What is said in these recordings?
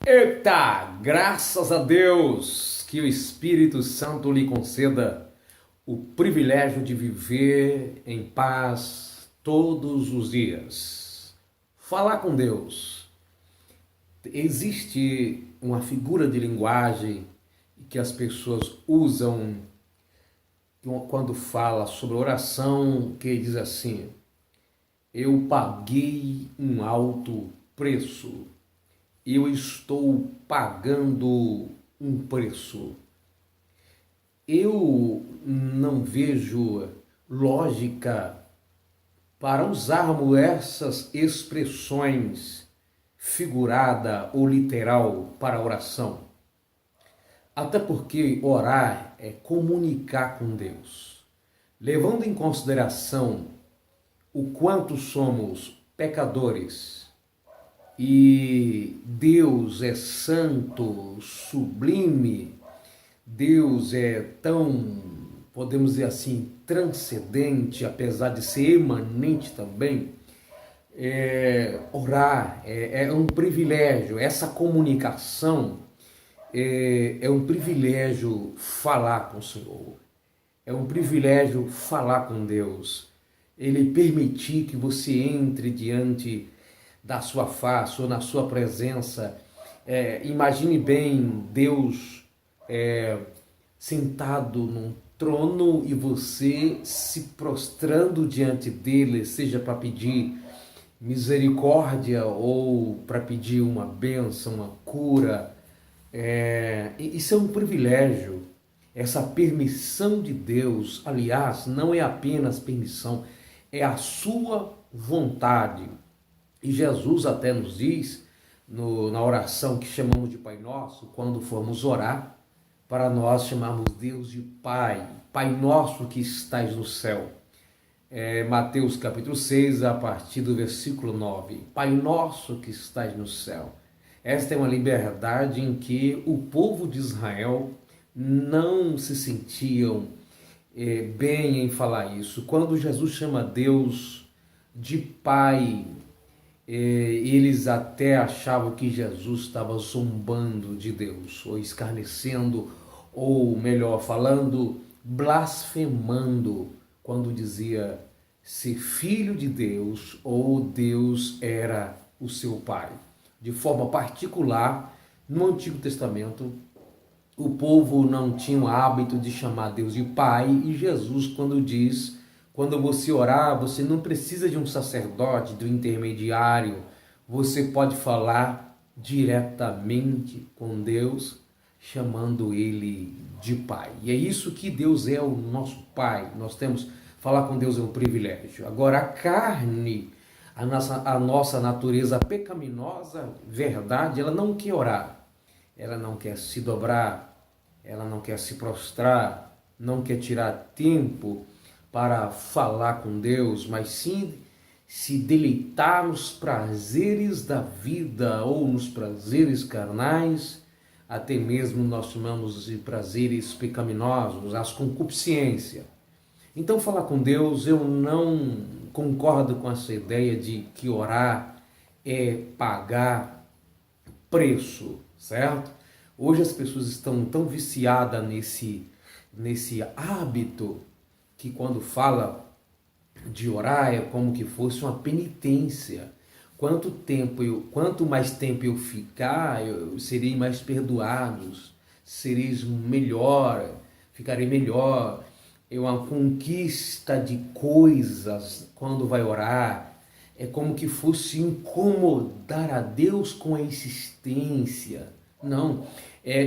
Eita, graças a Deus que o Espírito Santo lhe conceda o privilégio de viver em paz todos os dias. Falar com Deus. Existe uma figura de linguagem que as pessoas usam quando fala sobre oração, que diz assim: eu paguei um alto preço. Eu estou pagando um preço. Eu não vejo lógica para usarmos essas expressões figurada ou literal para a oração. Até porque orar é comunicar com Deus. Levando em consideração o quanto somos pecadores, e Deus é santo, sublime, Deus é tão, podemos dizer assim, transcendente, apesar de ser imanente também. Orar é um privilégio, essa comunicação é um privilégio falar com o Senhor, é um privilégio falar com Deus, Ele permitir que você entre diante da sua face ou na sua presença. Imagine bem Deus sentado num trono e você se prostrando diante dele, seja para pedir misericórdia ou para pedir uma bênção, uma cura. Isso é um privilégio. Essa permissão de Deus, aliás, não é apenas permissão, é a sua vontade. E Jesus até nos diz, na oração que chamamos de Pai Nosso, quando formos orar, para nós chamarmos Deus de Pai, Pai Nosso que estás no céu. Mateus capítulo 6, a partir do versículo 9. Pai Nosso que estás no céu. Esta é uma liberdade em que o povo de Israel não se sentiam bem em falar isso. Quando Jesus chama Deus de Pai, eles até achavam que Jesus estava zombando de Deus, ou escarnecendo, ou melhor falando, blasfemando, quando dizia ser filho de Deus ou Deus era o seu pai. De forma particular, no Antigo Testamento, o povo não tinha o hábito de chamar Deus de pai, e Jesus, quando diz: quando você orar, você não precisa de um sacerdote, de um intermediário. Você pode falar diretamente com Deus, chamando Ele de Pai. E é isso que Deus é, o nosso Pai. Nós temos, falar com Deus é um privilégio. Agora, a carne, a nossa natureza pecaminosa, verdade, ela não quer orar. Ela não quer se dobrar, ela não quer se prostrar, não quer tirar tempo para falar com Deus, mas sim se deleitar nos prazeres da vida ou nos prazeres carnais, até mesmo nós chamamos de prazeres pecaminosos, as concupiscências. Então, falar com Deus, eu não concordo com essa ideia de que orar é pagar preço, certo? Hoje as pessoas estão tão viciadas nesse hábito que quando fala de orar é como que fosse uma penitência. Quanto mais tempo eu ficar, eu serei mais perdoados, sereis melhor, ficarei melhor. É uma conquista de coisas quando vai orar. É como que fosse incomodar a Deus com a insistência. Não,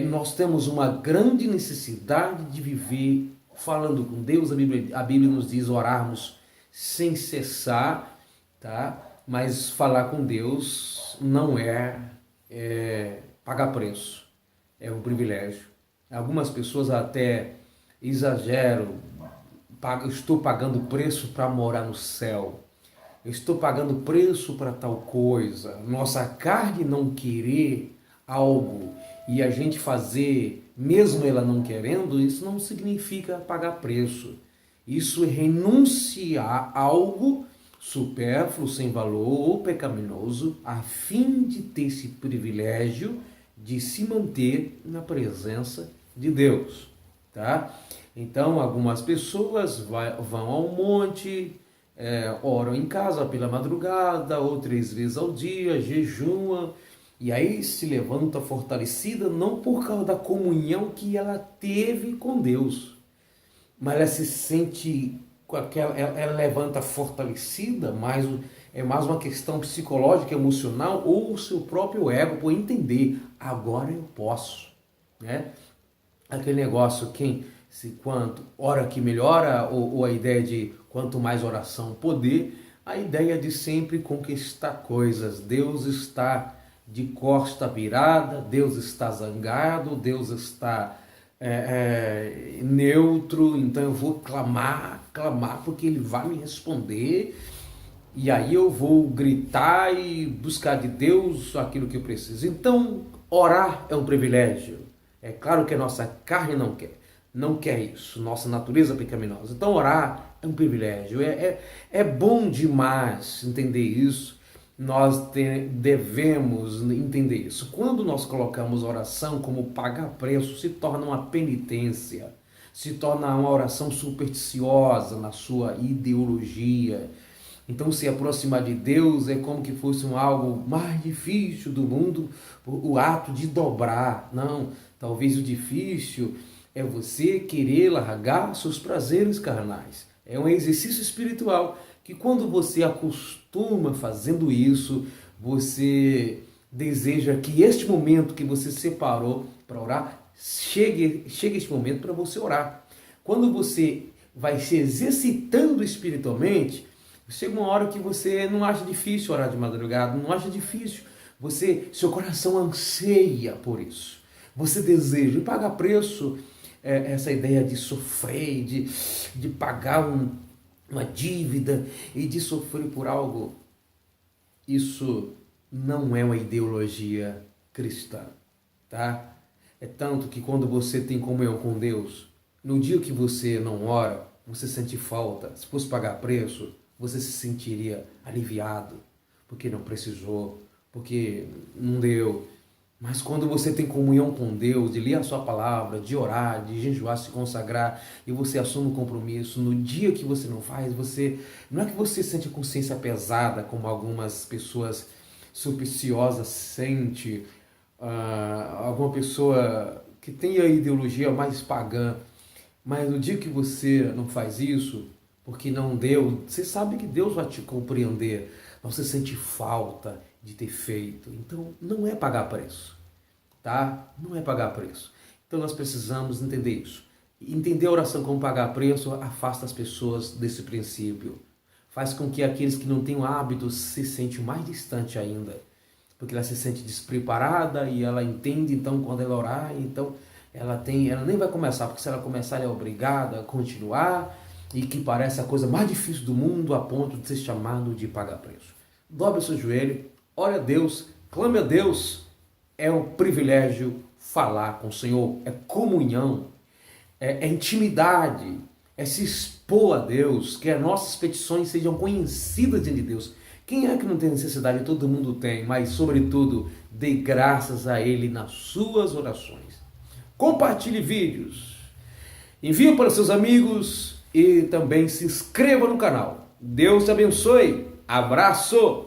nós temos uma grande necessidade de viver falando com Deus. A Bíblia nos diz orarmos sem cessar, tá? Mas falar com Deus não é pagar preço, é um privilégio. Algumas pessoas até exageram: estou pagando preço para morar no céu, eu estou pagando preço para tal coisa. Nossa carne não querer algo e a gente fazer, mesmo ela não querendo, isso não significa pagar preço. Isso é renunciar a algo supérfluo, sem valor ou pecaminoso, a fim de ter esse privilégio de se manter na presença de Deus, tá? Então, algumas pessoas vão ao monte, oram em casa pela madrugada, ou 3 vezes ao dia, jejuam, e aí se levanta fortalecida, não por causa da comunhão que ela teve com Deus, mas ela se sente com aquela, ela levanta fortalecida, mas é mais uma questão psicológica, emocional, ou o seu próprio ego por entender, agora eu posso, né? Aquele negócio, quanto ora que melhora, ou a ideia de quanto mais oração, poder, a ideia de sempre conquistar coisas. Deus está de costa virada, Deus está zangado, Deus está neutro, então eu vou clamar, porque Ele vai me responder, e aí eu vou gritar e buscar de Deus aquilo que eu preciso. Então, orar é um privilégio. É claro que a nossa carne não quer isso, nossa natureza pecaminosa. Então, orar é um privilégio, é bom demais entender isso. Nós devemos entender isso. Quando nós colocamos oração como pagar preço, se torna uma penitência, se torna uma oração supersticiosa na sua ideologia. Então, se aproximar de Deus é como que fosse algo mais difícil do mundo, o ato de dobrar. Não, talvez o difícil é você querer largar seus prazeres carnais. É um exercício espiritual que, quando você acostuma fazendo isso, você deseja que este momento que você separou para orar, chegue este momento para você orar. Quando você vai se exercitando espiritualmente, chega uma hora que você não acha difícil orar de madrugada, não acha difícil. Seu coração anseia por isso. Você deseja, e pagar preço, essa ideia de sofrer, de pagar uma dívida e de sofrer por algo, isso não é uma ideologia cristã, tá? É tanto que quando você tem comunhão com Deus, no dia que você não ora, você sente falta. Se fosse pagar preço, você se sentiria aliviado, porque não precisou, porque não deu. Mas quando você tem comunhão com Deus, de ler a sua palavra, de orar, de jejuar, se consagrar, e você assume um compromisso, no dia que você não faz, não é que você sente a consciência pesada, como algumas pessoas supersticiosas sente, alguma pessoa que tem a ideologia mais pagã, mas no dia que você não faz isso, porque não deu, você sabe que Deus vai te compreender, mas você sente falta de ter feito. Então, não é pagar preço, tá? Não é pagar preço. Então, nós precisamos entender isso. Entender a oração como pagar preço afasta as pessoas desse princípio. Faz com que aqueles que não têm o hábito se sentem mais distante ainda, porque ela se sente despreparada e ela entende, então, quando ela orar, então, ela nem vai começar, porque se ela começar, ela é obrigada a continuar, e que parece a coisa mais difícil do mundo, a ponto de ser chamado de pagar preço. Dobre o seu joelho, ore a Deus, clame a Deus. É um privilégio falar com o Senhor, é comunhão, é intimidade, é se expor a Deus, que as nossas petições sejam conhecidas diante de Deus. Quem é que não tem necessidade? Todo mundo tem, mas sobretudo, dê graças a Ele nas suas orações. Compartilhe vídeos, envie para seus amigos e também se inscreva no canal. Deus te abençoe. Abraço!